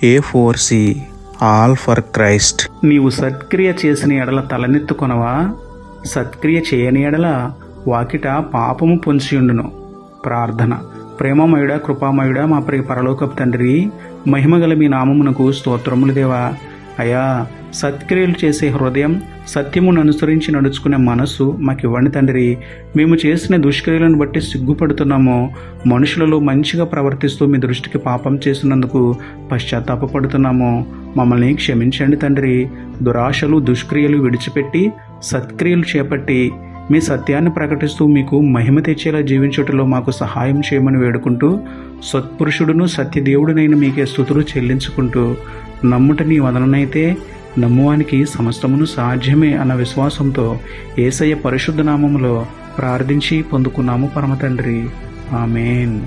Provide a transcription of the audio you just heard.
A4C all for Christ. నీవు సత్క్రియ చేసిన ఎడల తలనెత్తుకొనవా? సత్క్రియ చేయని ఎడల వాకిట పాపము పొంచియుండును. ప్రార్థన. ప్రేమమయుడా, కృపామయుడా, మా ప్రియ పరలోకపు తండ్రి, మహిమగల మీ నామమునకు స్తోత్రములు దేవా. అయా, సత్క్రియలు చేసే హృదయం, సత్యమును అనుసరించి నడుచుకునే మనస్సు మాకు ఇవ్వండి తండ్రి. మేము చేసిన దుష్క్రియలను బట్టి సిగ్గుపడుతున్నాము. మనుషులలో మంచిగా ప్రవర్తిస్తూ మీ దృష్టికి పాపం చేసినందుకు పశ్చాత్తాపడుతున్నాము. మమ్మల్ని క్షమించండి తండ్రి. దురాశలు, దుష్క్రియలు విడిచిపెట్టి సత్క్రియలు చేపట్టి మీ సత్యాన్ని ప్రకటిస్తూ మీకు మహిమ తెచ్చేలా జీవించుటలో మాకు సహాయం చేయమని వేడుకుంటూ, సత్పురుషుడును సత్యదేవుడునైన మీకే స్తుతులు చెల్లించుకుంటూ, నమ్ముట నీ వదననైతే నమ్మువానికి సమస్తమును సాధ్యమే అన్న విశ్వాసంతో యేసయ్య పరిశుద్ధ నామములో ప్రార్థించి పొందుకున్నాము పరమ తండ్రి. ఆమేన్.